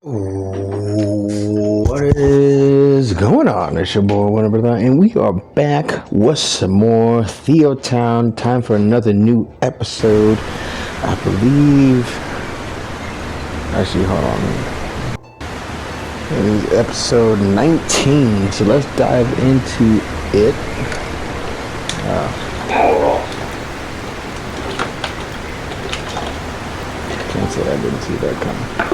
What is going on? It's your boy Winter Brother, and we are back with some more Theotown. Time for another new episode. I believe. Actually, hold on. It is episode 19. So let's dive into it. Power off. Can't say I didn't see that coming.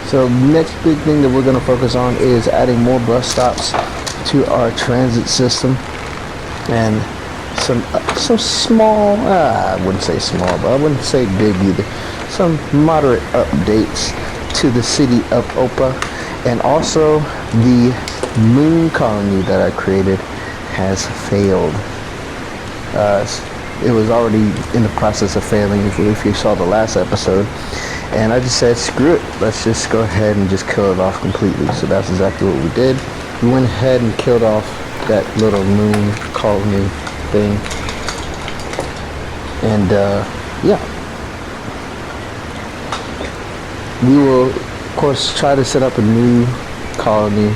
So next big thing that we're going to focus on is adding more bus stops to our transit system, and some small, I wouldn't say small, but I wouldn't say big either, some moderate updates to the city of Opa. And also the moon colony that I created has failed. It was already in the process of failing if you saw the last episode. And I just said, screw it, let's just go ahead and just kill it off completely. So that's exactly what we did. We went ahead and killed off that little moon colony thing. And yeah. We will, of course, try to set up a new colony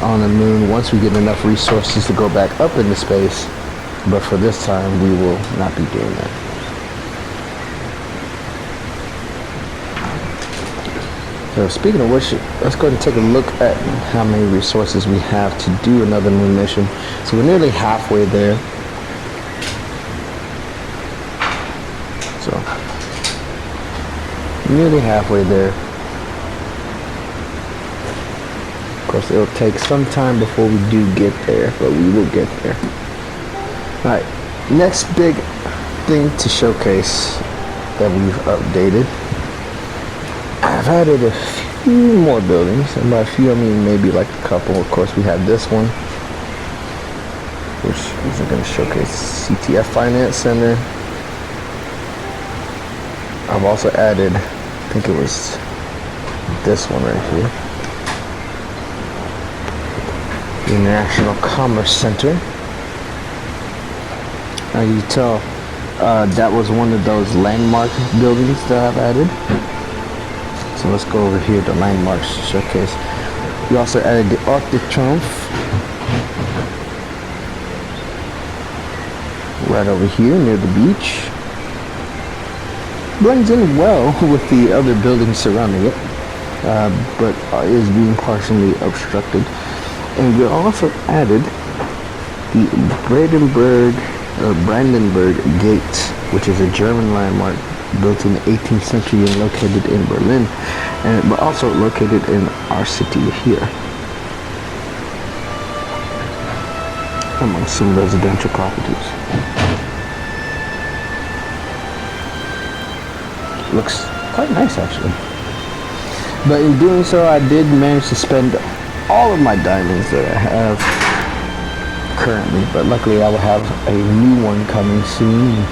on the moon once we get enough resources to go back up into space. But for this time, we will not be doing that. So speaking of which, let's go ahead and take a look at how many resources we have to do another moon mission. So we're nearly halfway there. So nearly halfway there. Of course, it'll take some time before we do get there, but we will get there. Alright, next big thing to showcase that we've updated. I've added a few more buildings, and by a few I mean maybe like a couple. Of course, we have this one, which is going to showcase CTF Finance Center. I've also added, I think it was this one right here, the International Commerce Center. Now you can tell that was one of those landmark buildings that I've added. So let's go over here to landmarks showcase. We also added the Arc de Triomphe right over here near the beach. Blends in well with the other buildings surrounding it, but is being partially obstructed. And we also added the Brandenburg Gate, which is a German landmark built in the 18th century and located in Berlin, but also located in our city here, among some residential properties. Looks quite nice actually. But in doing so, I did manage to spend all of my diamonds that I have currently, but luckily I will have a new one coming soon.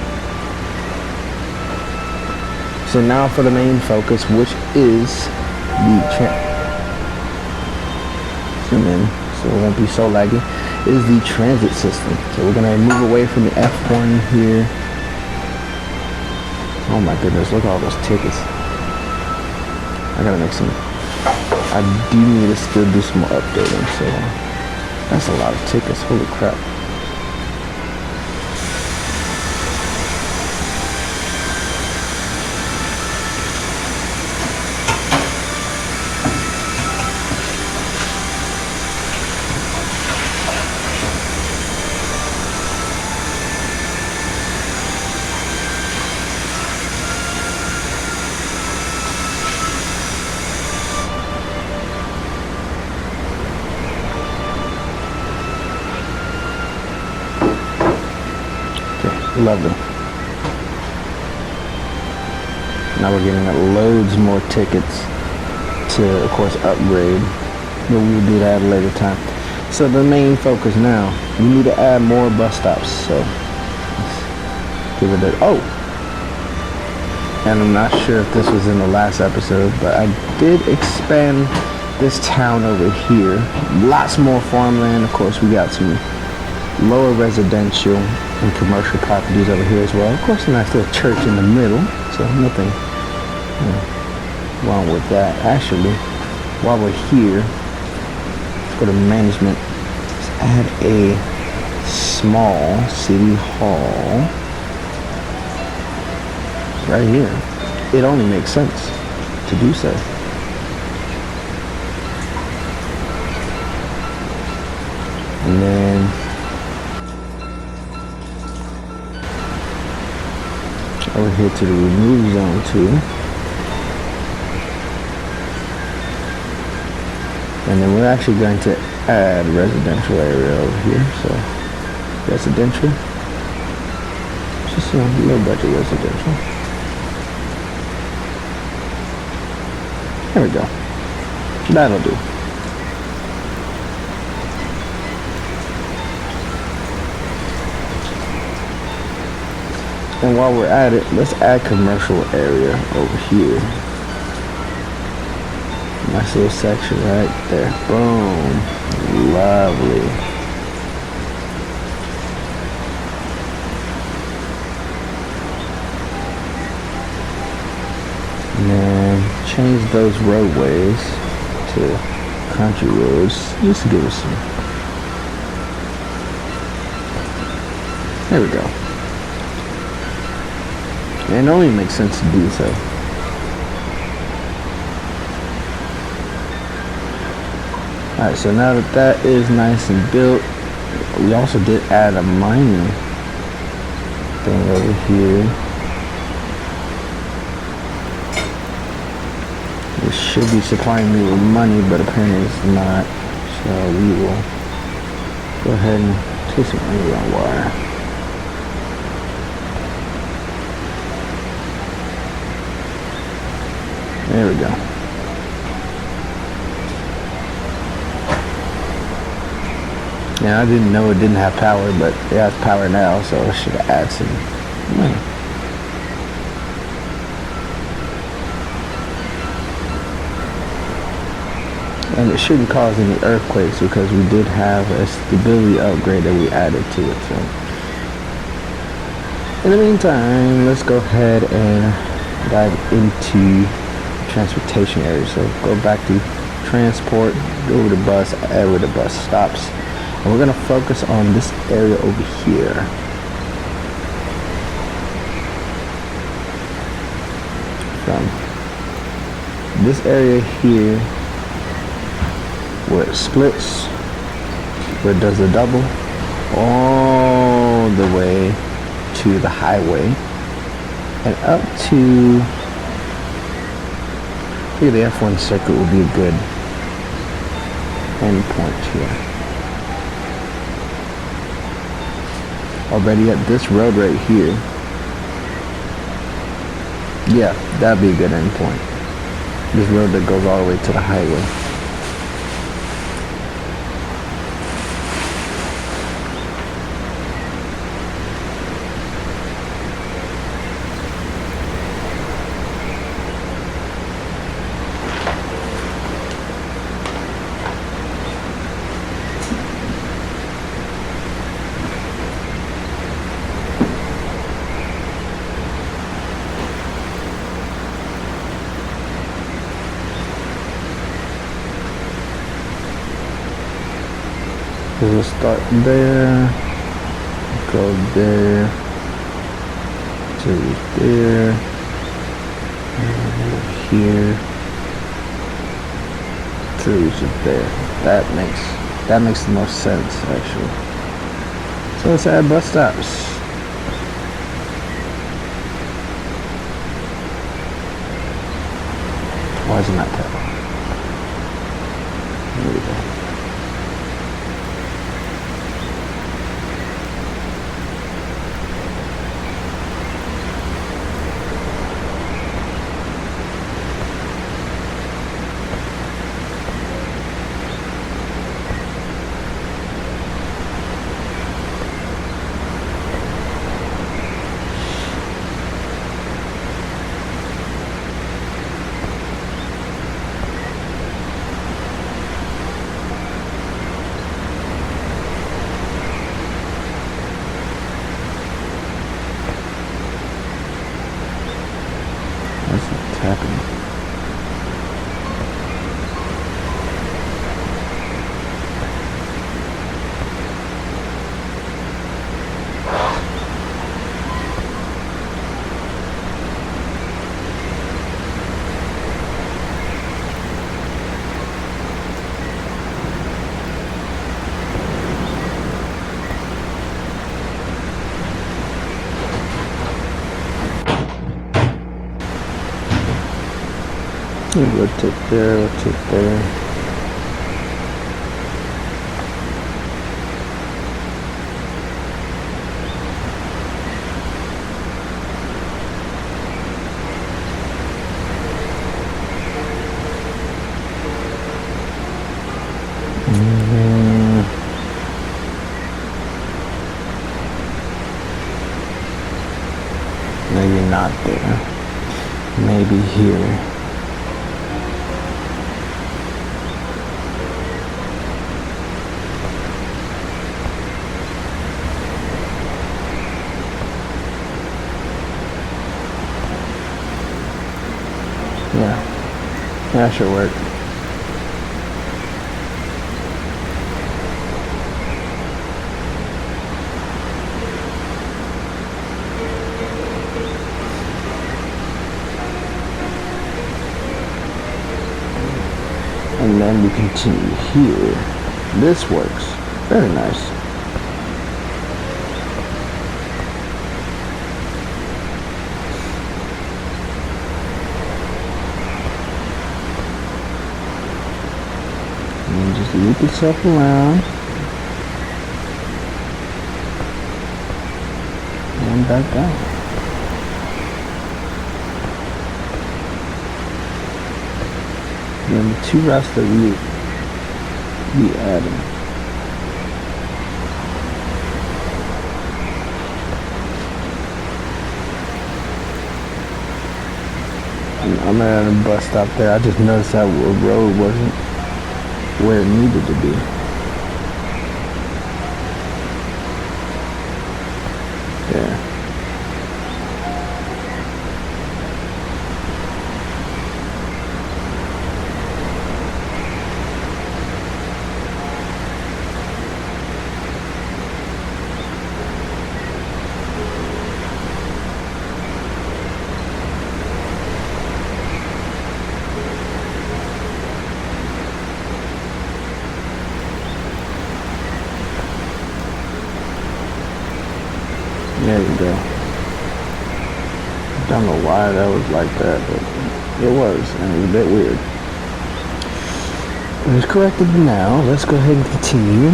So now for the main focus, which is the zoom in so it won't be so laggy, is the transit system. So we're gonna move away from the F1 here. Oh my goodness, look at all those tickets. I gotta make some, I do need to still do some more updating, so that's a lot of tickets, holy crap. Lovely. Now we're getting loads more tickets to, of course, upgrade, but we'll do that at a later time. So the main focus now, we need to add more bus stops. So let's give it a, oh, and I'm not sure if this was in the last episode, but I did expand this town over here. Lots more farmland. Of course, we got some lower residential and commercial properties over here as well. Of course, a nice little church in the middle, so nothing wrong with that. Actually, while we're here, let's go to management. Let's add a small city hall right here. It only makes sense to do so. And then over here to the remove zone too. And then we're actually going to add a residential area over here. So residential, just a low budget residential. There we go. That'll do. And while we're at it, let's add commercial area over here. Nice little section right there. Boom. Lovely. And then change those roadways to country roads just to give us some. There we go. And it only makes sense to do so. Alright, so now that that is nice and built, we also did add a mining thing over here. It should be supplying me with money, but apparently it's not. So we will go ahead and take some underground wire. There we go. Yeah, I didn't know it didn't have power, but it has power now, so I should add some money. And it shouldn't cause any earthquakes because we did have a stability upgrade that we added to it. So in the meantime, let's go ahead and dive into transportation area. So go back to transport, go over to bus, add where the bus stops, and we're going to focus on this area over here. From this area here where it splits, where it does a double, all the way to the highway and up to here. The F1 circuit would be a good end point here. Already at this road right here, yeah, that'd be a good end point. This road that goes all the way to the highway. We'll start there, go there, to there, and over here, to there. That makes the most sense actually. So let's add bus stops. Why is it not that? There we go. Rotate there, rotate there. Maybe not there. Maybe here. Yeah, that should work. And then we continue here. This works. Very nice. And just loop itself around. And back down. And then the two routes that we added. And I'm at a bus stop there. I just noticed that the road wasn't where it needed to be. There. There you go. Don't know why that was like that, but it was, and it was a bit weird. But it's corrected now. Let's go ahead and continue.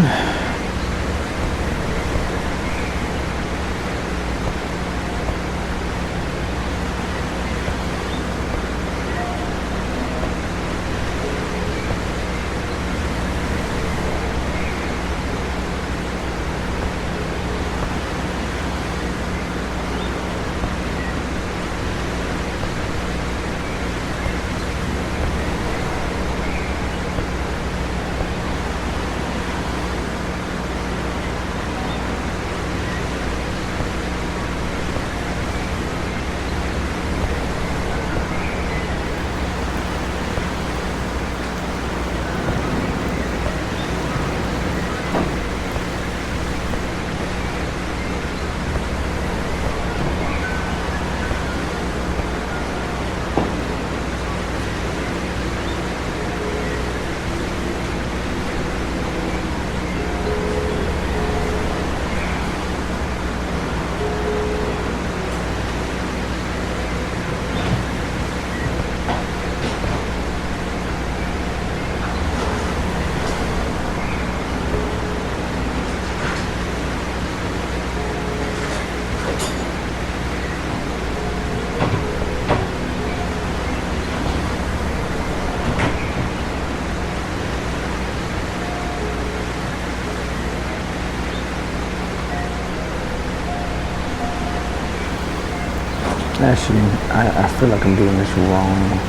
Actually, I feel like I'm doing this wrong.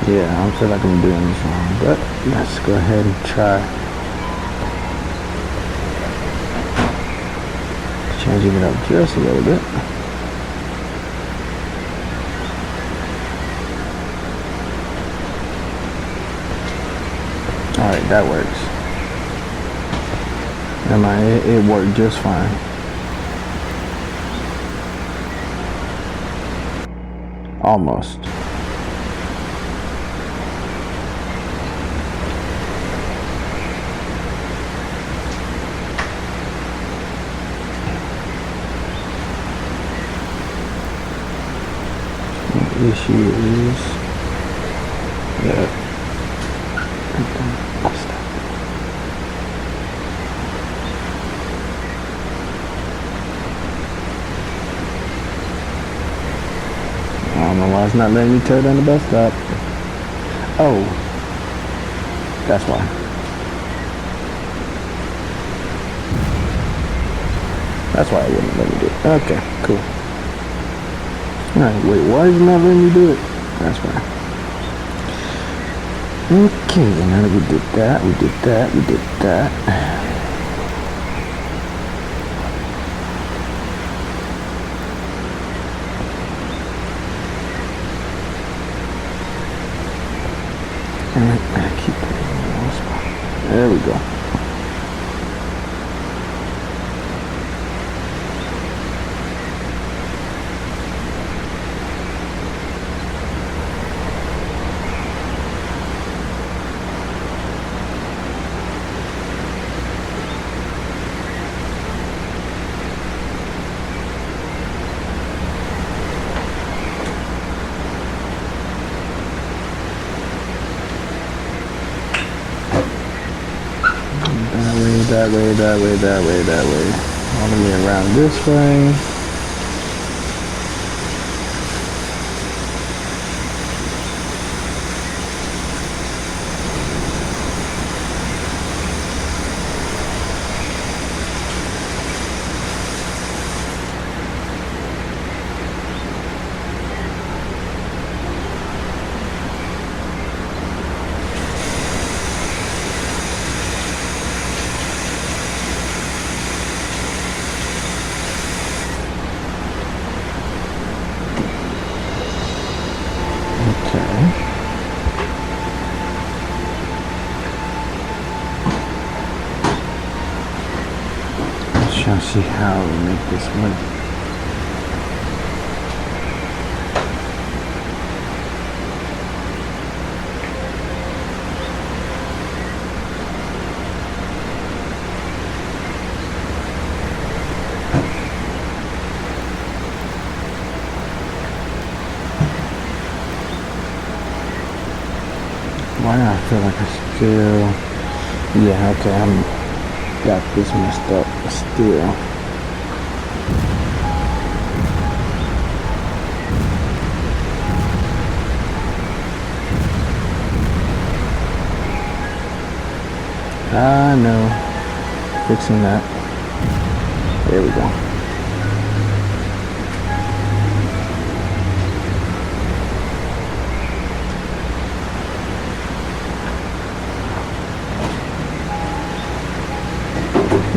Yeah, I feel like I'm doing this wrong, but let's go ahead and try changing it up just a little bit. Alright, that works. Never mind, it worked just fine. Almost. issue is that I don't know why it's not letting me tear down the bus stop. Oh, that's why. That's why it wouldn't let me do it. Okay, cool. Alright, wait, why is it not letting me do it? That's why. Okay, now that we did that, we did that, we did that. And keep it in one spot. There we go. That way. All the way around this way. Trying to see how we make this work. Why do I feel like I still... Yeah, okay, I'm... got this messed up still. I know. Fixing that. There we go.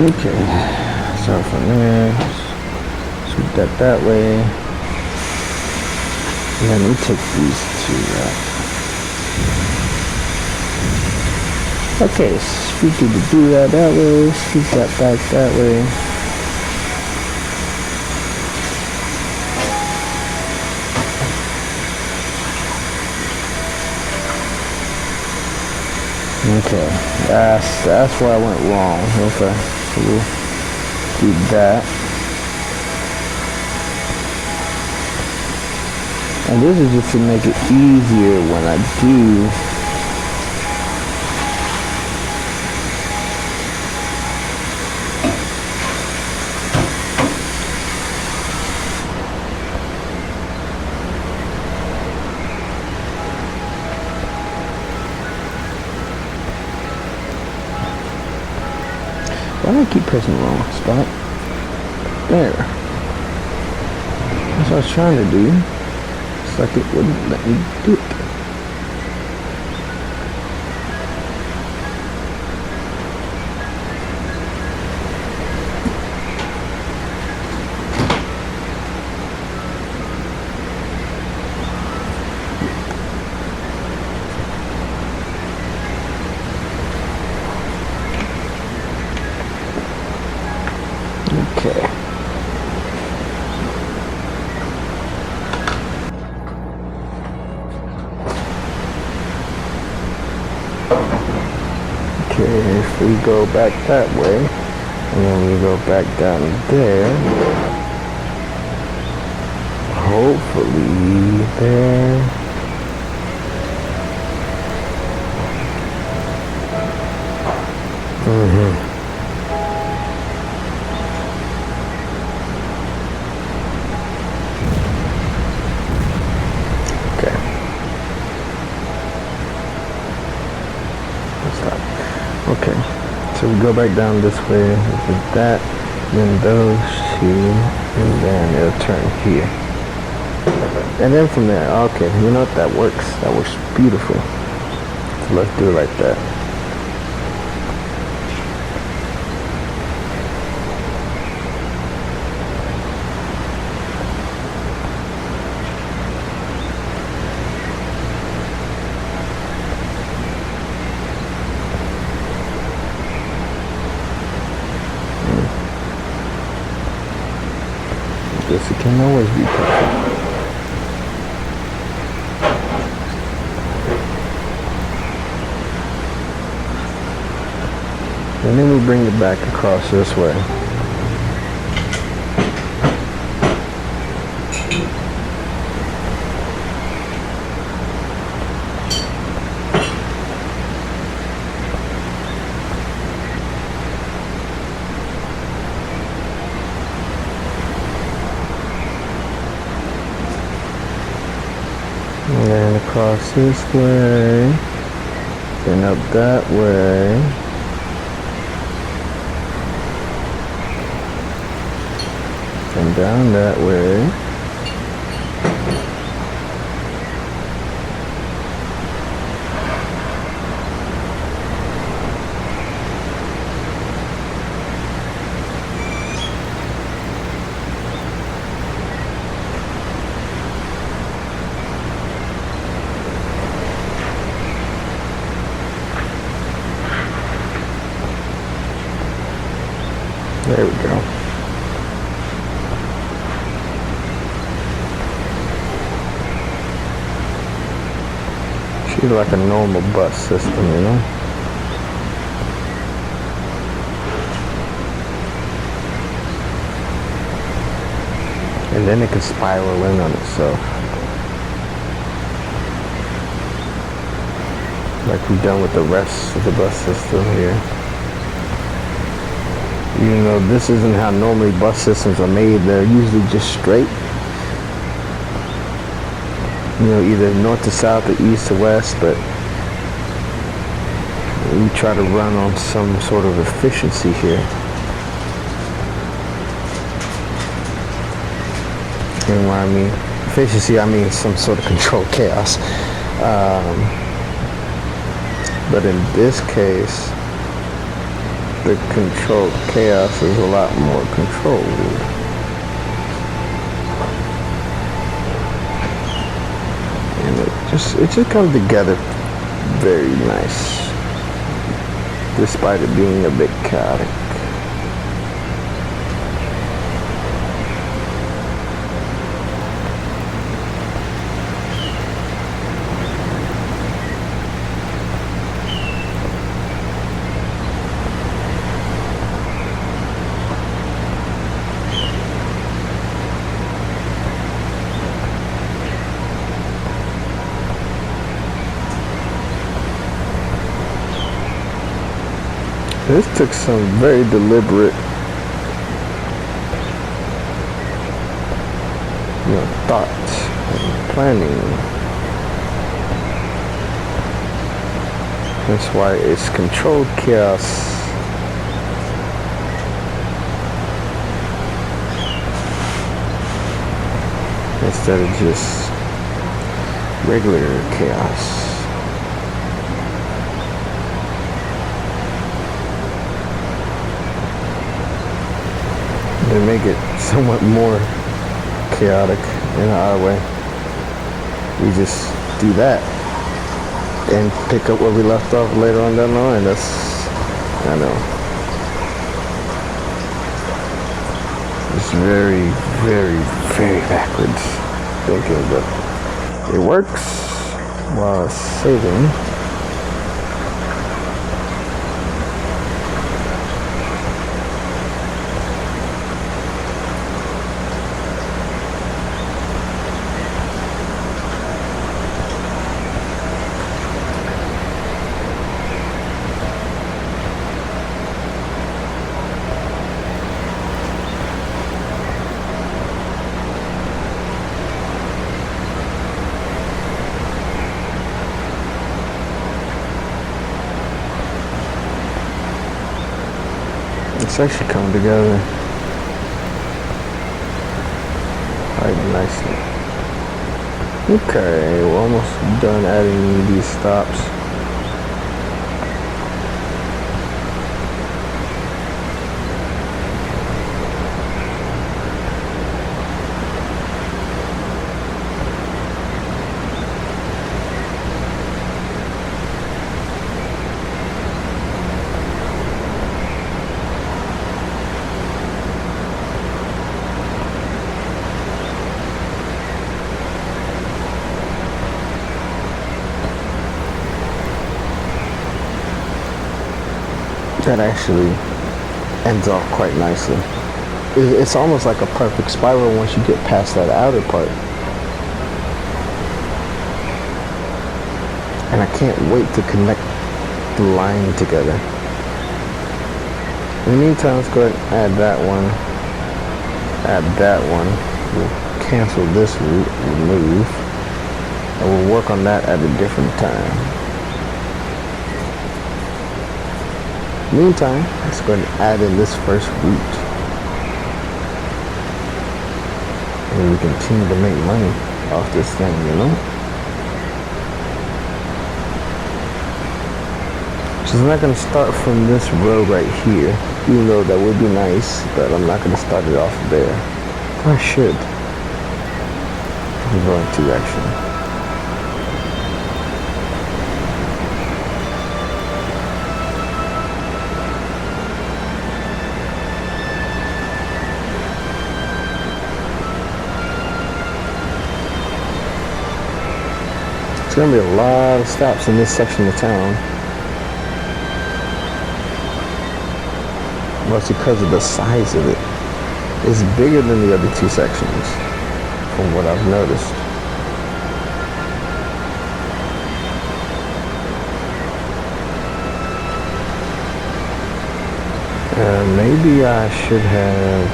Okay, so from there, sweep that way. And then we take these two out. Okay, sweep the do that way, sweep that back that way. Okay, that's where I went wrong. Okay, so we'll do that. And this is just to make it easier when I do why do I keep pressing the wrong spot? There. That's what I was trying to do. It's like it wouldn't let me do it. Okay. Okay, if we go back that way, and then we go back down there. hopefully there. Okay. Stop. Okay. So we go back down this way with that, then those two, and then it'll turn here. And then from there, okay, you know what, that works. That works beautiful. So let's do it like that. This it can always be perfect. And then we bring it back across this way. And then across this way, then up that way. And down that way. There we go. She's like a normal bus system, you know? And then it can spiral in on itself. Like we've done with the rest of the bus system here. Even though this isn't how normally bus systems are made, they're usually just straight. You know, either north to south or east to west, but we try to run on some sort of efficiency here. And when I mean efficiency, I mean some sort of controlled chaos. But in this case, the controlled chaos is a lot more controlled. And it just comes together very nice, despite it being a bit chaotic. This took some very deliberate, thought and planning. That's why it's controlled chaos. Instead of just regular chaos. To make it somewhat more chaotic in our way, we just do that and pick up where we left off later on down the line. That's, I know, it's very, very, very backwards thinking, but it works while it's saving. It's actually coming together quite nicely. Okay, we're almost done adding these stops. That actually ends off quite nicely. It's almost like a perfect spiral once you get past that outer part. And I can't wait to connect the line together. In the meantime, let's go ahead and add that one. Add that one. We'll cancel this route, remove. And we'll work on that at a different time. Meantime, let's go ahead and add in this first route. And we continue to make money off this thing, you know? So I'm not going to start from this row right here, even though that would be nice, but I'm not going to start it off there. I should. I'm going to actually. There's going to be a lot of stops in this section of town. Well, it's because of the size of it. It's bigger than the other two sections, from what I've noticed. Maybe I should have...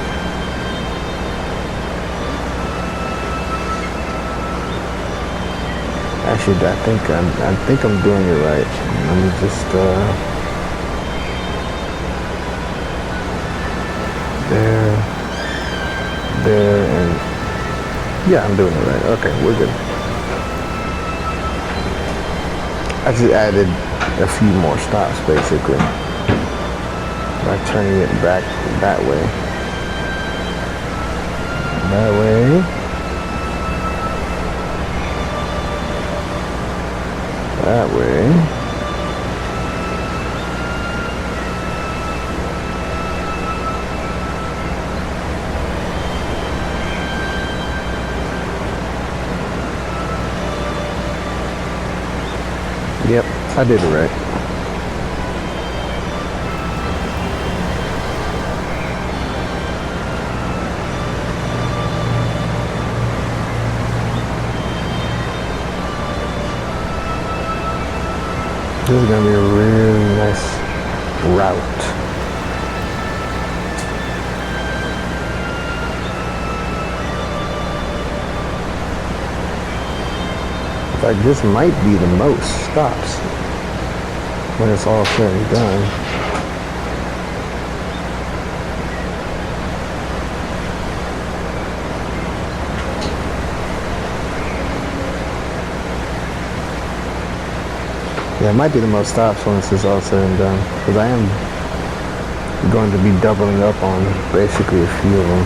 Actually, I think I'm doing it right. Let me just there, and yeah, I'm doing it right. Okay, we're good. I just added a few more stops basically by turning it back that way. That way. That way. Yep, I did it right. This is going to be a really nice route. In fact, this might be the most stops when it's all said and done. Yeah, it might be the most stops once it's all said and done, because I am going to be doubling up on basically a few of them.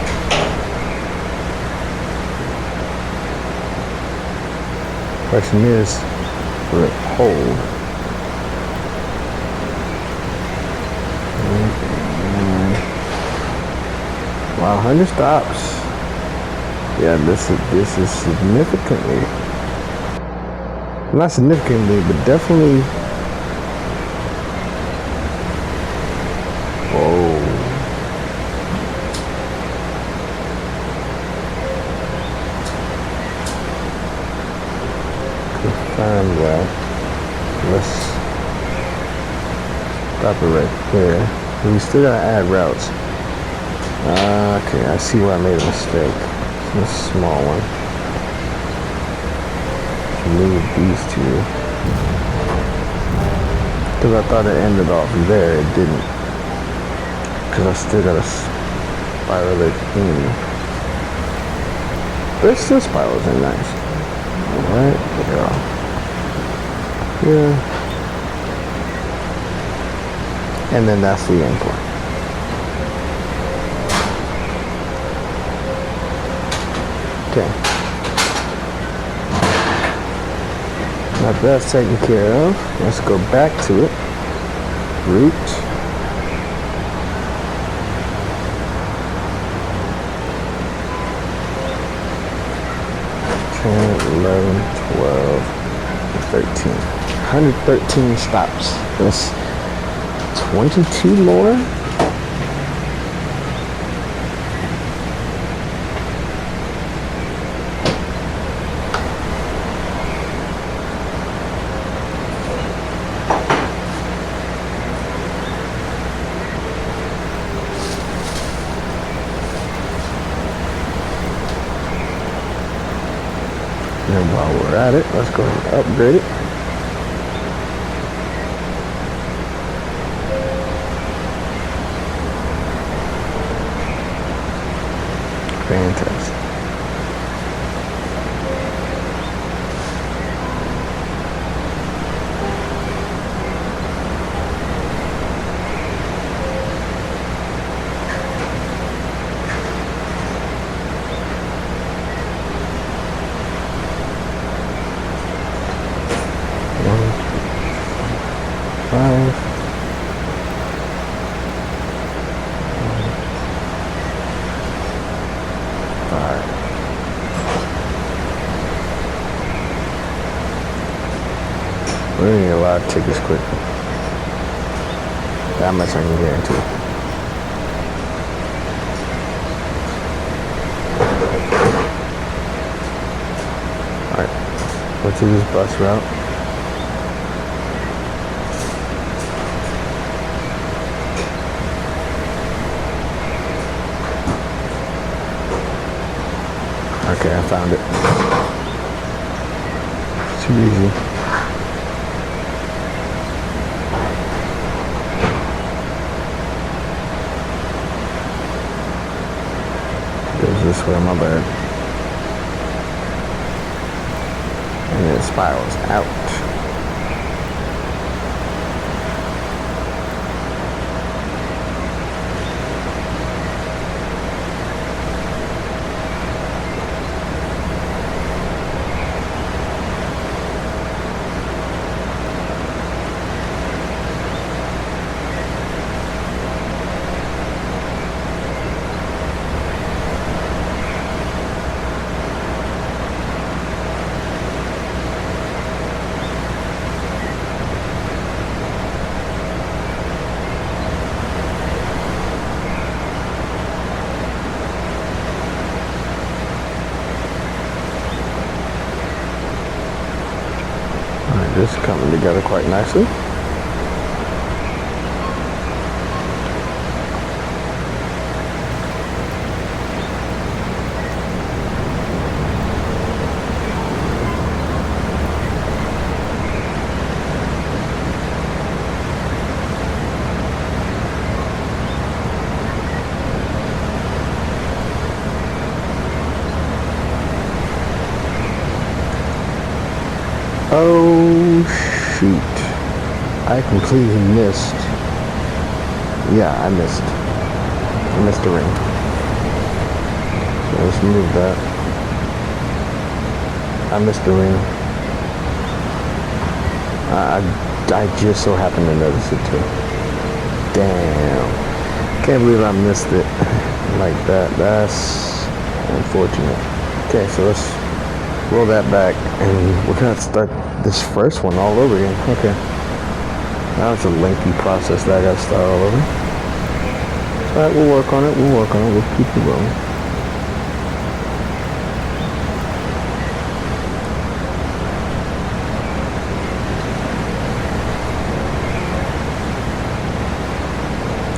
Question is, will it hold? Wow, 100 stops. Yeah, this is significantly. Not significantly, but definitely. Whoa. Confirm that. Let's stop it right there. We still gotta add routes. Okay, I see where I made a mistake. It's a small one. Move these two, because I thought it ended off there. It didn't. because I still got a spiral it in. But still spirals are nice. Alright, yeah. And then that's the end point. Okay. Now that's taken care of. Let's go back to it. Root. 10, 11, 12, 13. 113 stops. That's 22 more. And while we're at it, let's go and upgrade it. Fantastic. We're gonna get a lot of tickets quick. That much I can guarantee. Alright, go to this bus route. Okay, I found it. Too easy. Goes this way, my bad. And it spirals out. This is coming together quite nicely. Oh shoot, I completely missed. Yeah, I missed the ring. So let's move that. I missed the ring. I just so happened to notice it too. Damn, can't believe I missed it like that. That's unfortunate. Okay, so let's roll that back, and we're gonna start this first one all over again. Okay. Now it's a lengthy process that I gotta start all over. Alright, we'll work on it. We'll keep it rolling.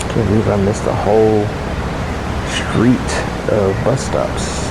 Can't believe I missed a whole street of bus stops.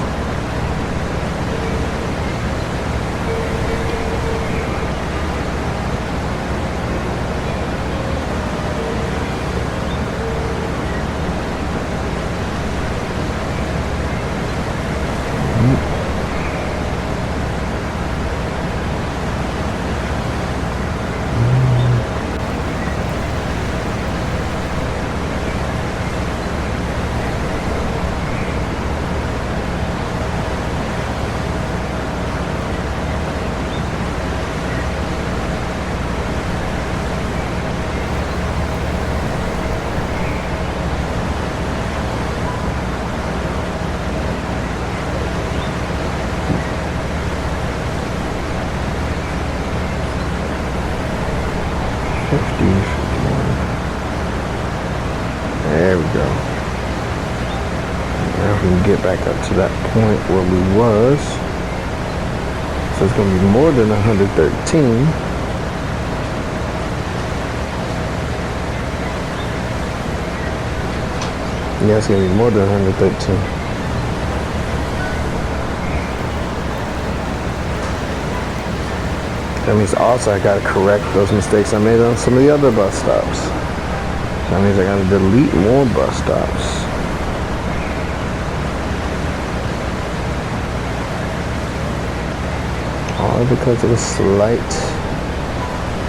go. Now we can get back up to that point where we was. So it's going to be more than 113. Yeah, it's going to be more than 113. That means also I got to correct those mistakes I made on some of the other bus stops. That means I got to delete more bus stops. All because of a slight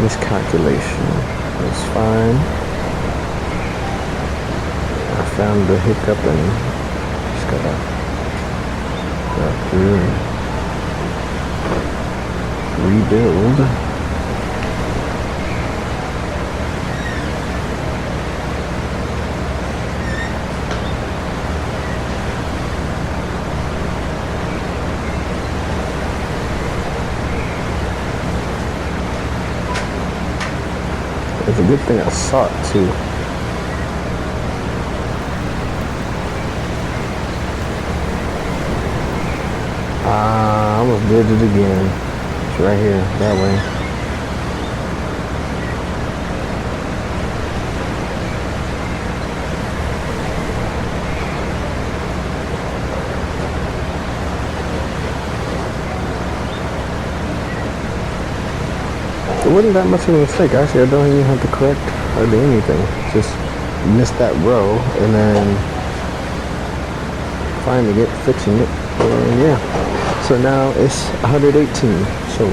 miscalculation. That's fine. I found the hiccup and just gotta go through and rebuild. It's a good thing I saw it too. I almost did it again. It's right here, that way. It wasn't that much of a mistake. Actually, I don't even have to correct hardly anything. Just missed that row and then finally fixing it. And yeah. So now it's 118. So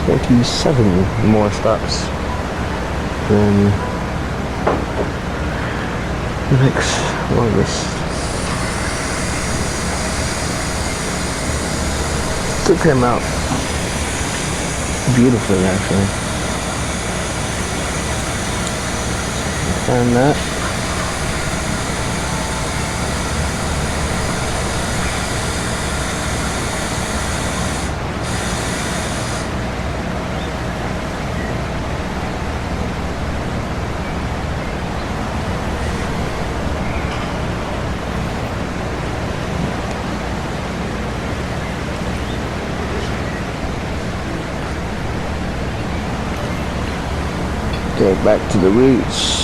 27 more stops than the next longest. Took him out beautifully, actually. Find that. Go back to the roots.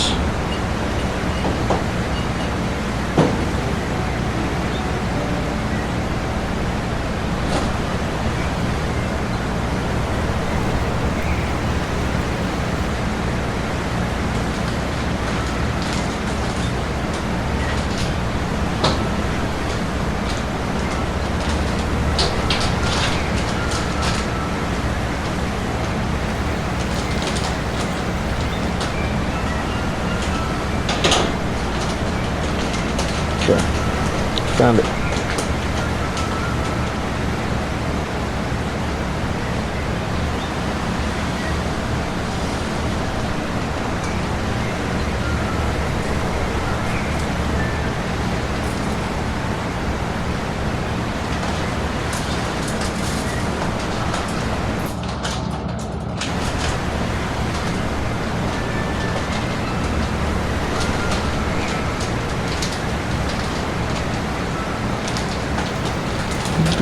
Found it.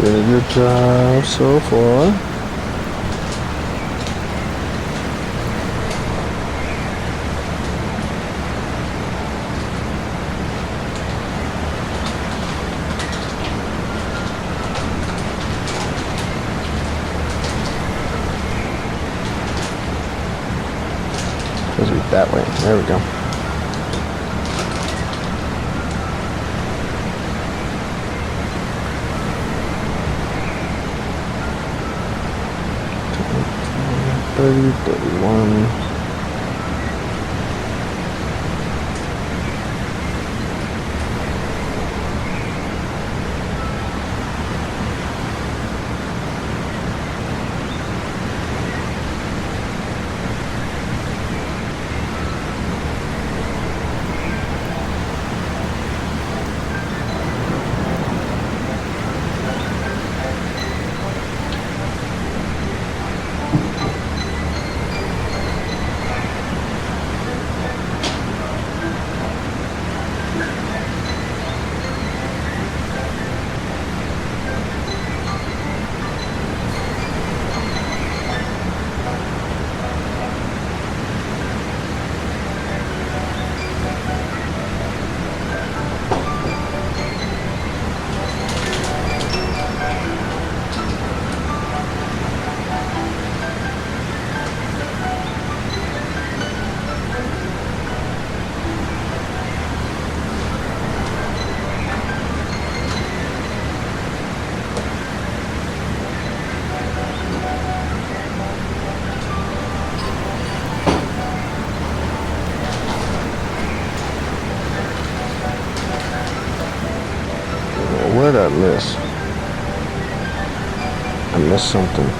Did a good job so far. Supposed to be that way. There we go. Thirty, 31. did I miss? I missed something.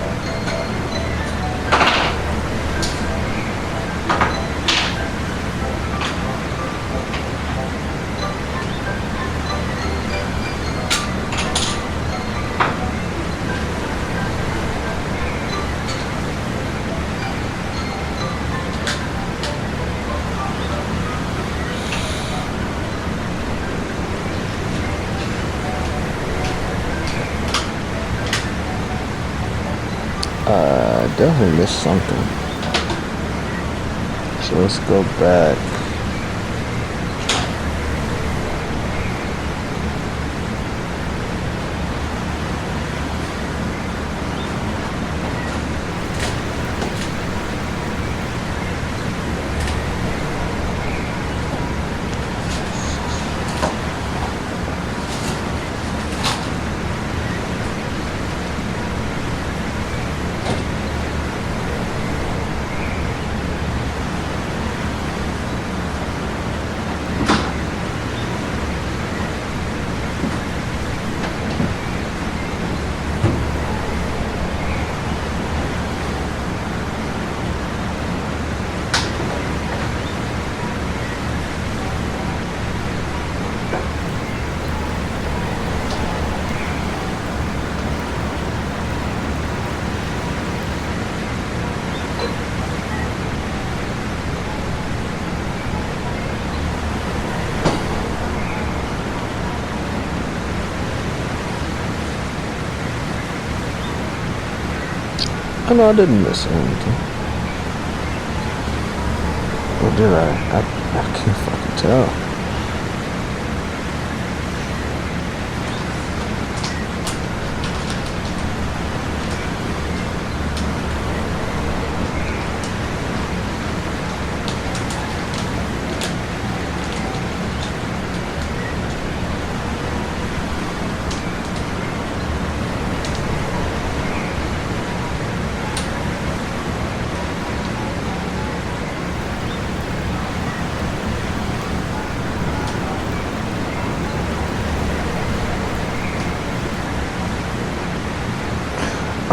Definitely missed something. So let's go back. Oh, no, I didn't miss anything. Or did I? I can't fucking tell.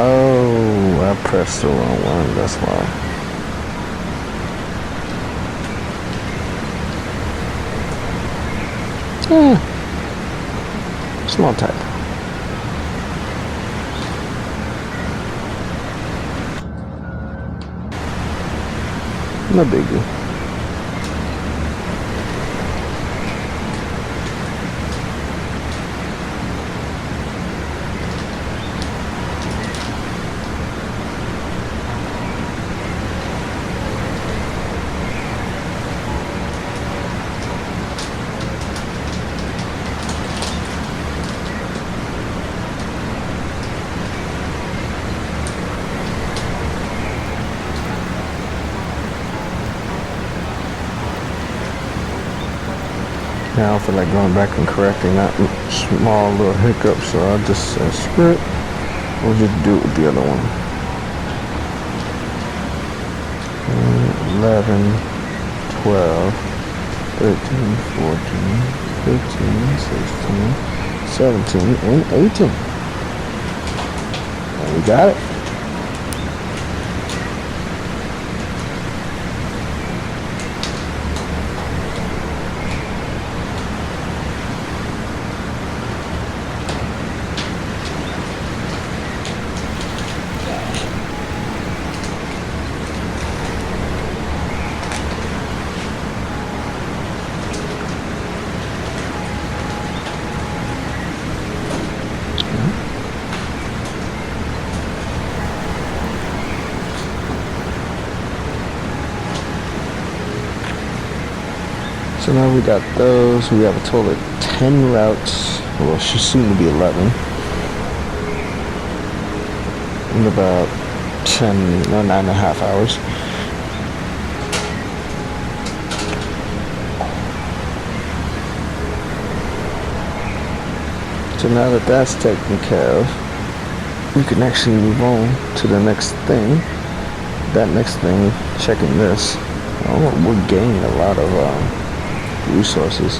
Oh, I pressed the wrong one, that's why. Small type. No biggie. Now I don't feel like going back and correcting that small little hiccup, so I'll just screw it. We'll just do it with the other one. 11, 12, 13, 14, 15, 16, 17, and 18. And we got it. So now we got those. We have a total of 10 routes. Well, it should soon to be 11. In about 9.5 hours. So now that that's taken care of, we can actually move on to the next thing. That next thing, checking this, we're gaining a lot of resources.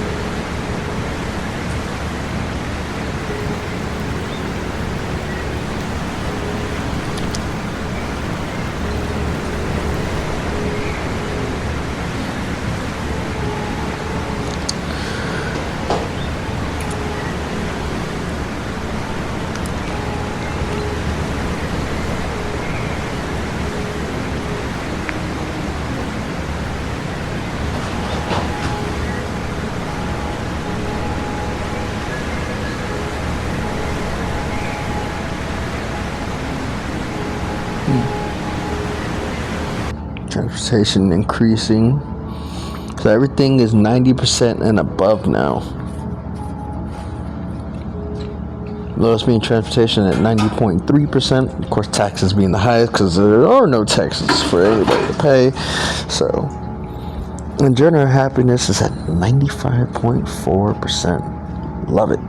transportation increasing. So everything is 90% and above now. Lowest being transportation at 90.3%. Of course, taxes being the highest because there are no taxes for anybody to pay. So, and general happiness is at 95.4%. Love it.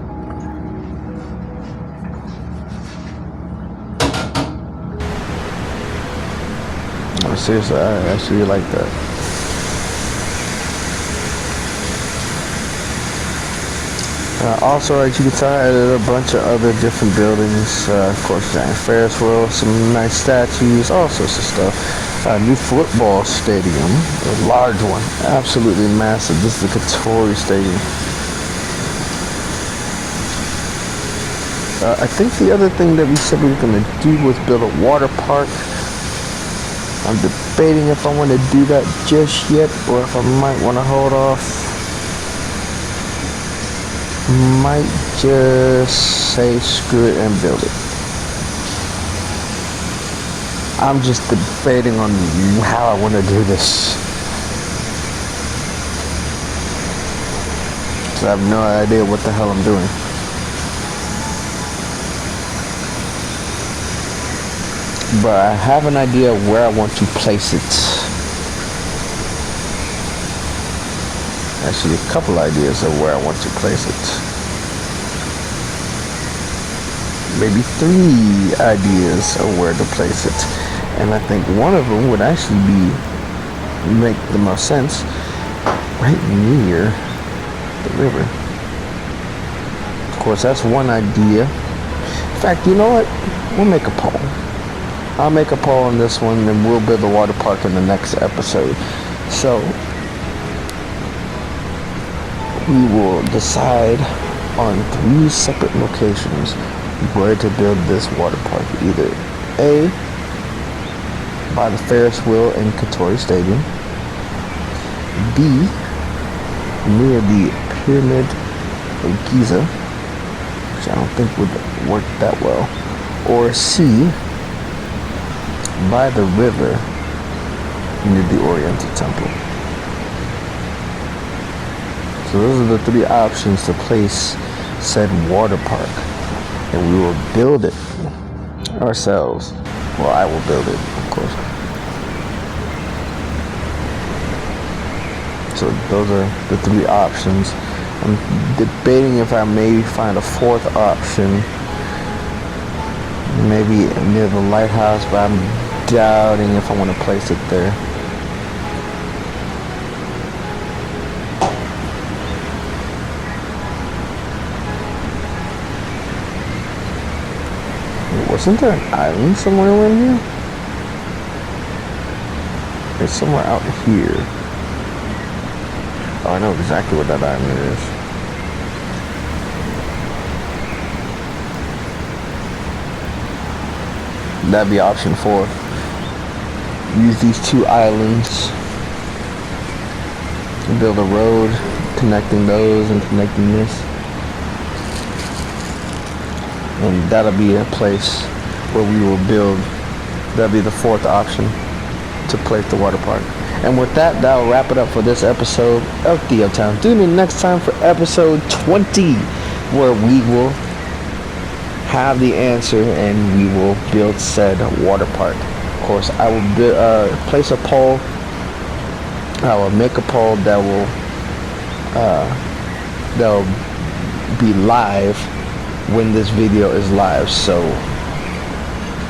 Oh, seriously, I actually like that. Also, as you can tell, I added a bunch of other different buildings. Of course, giant Ferris wheel, some nice statues, all sorts of stuff. A new football stadium, a large one, absolutely massive. This is the Katori Stadium. I think the other thing that we said we were going to do was build a water park. I'm debating if I want to do that just yet or if I might want to hold off. Might just say screw it and build it. I'm just debating on how I want to do this. So I have no idea what the hell I'm doing. But I have an idea where I want to place it. Actually, a couple ideas of where I want to place it. Maybe 3 ideas of where to place it. And I think one of them would actually make the most sense right near the river. Of course, that's one idea. In fact, you know what? We'll make a poll. I'll make a poll on this one and we'll build a water park in the next episode. So we will decide on 3 separate locations where to build this water park. Either A, by the Ferris wheel in Katori Stadium. B, near the Pyramid of Giza, which I don't think would work that well. Or C, by the river near the Oriental Temple. So those are the 3 options to place said water park. And we will build it ourselves. Well, I will build it, of course. So those are the 3 options. I'm debating if I may find a 4th option. Maybe near the lighthouse, but I'm doubting if I want to place it there. Wasn't there an island somewhere around here? It's somewhere out here. Oh, I know exactly what that island is. That'd be option 4. Use these 2 islands and build a road connecting those and connecting this. And that'll be a place where we will build. That'll be the 4th option to place the water park. And with that, that'll wrap it up for this episode of Theotown. Tune in next time for episode 20, where we will have the answer and we will build said water park. Of course, I will place a poll. I will make a poll that will be live when this video is live. So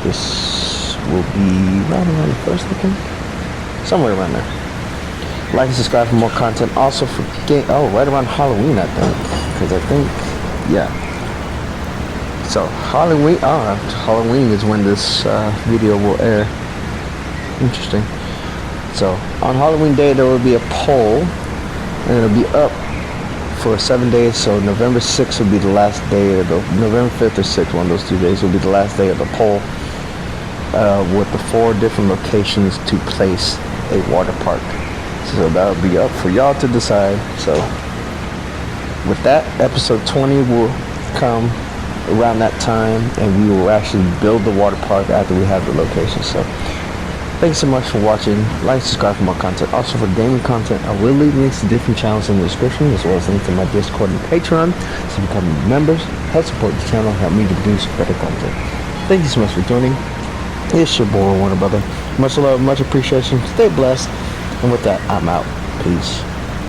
this will be right around the 1st, I think. Somewhere around there. Like and subscribe for more content. Also right around Halloween, I think. Because I think, yeah. So Halloween is when this video will air. Interesting. So on Halloween day there will be a poll, and it'll be up for 7 days. So November 6th will be the last day of the November 5th or 6th, one of those 2 days will be the last day of the poll, with the 4 different locations to place a water park. So that'll be up for y'all to decide. So with that, episode 20 will come around that time, and we will actually build the water park after we have the location. So Thanks so much for watching. Like, subscribe for more content. Also for gaming content, I will leave links to different channels in the description, as well as links to my Discord and Patreon. So become members, help support the channel, help me to produce better content. Thank you so much for joining. It's your boy, Warner Brother. Much love, much appreciation. Stay blessed. And with that, I'm out. Peace.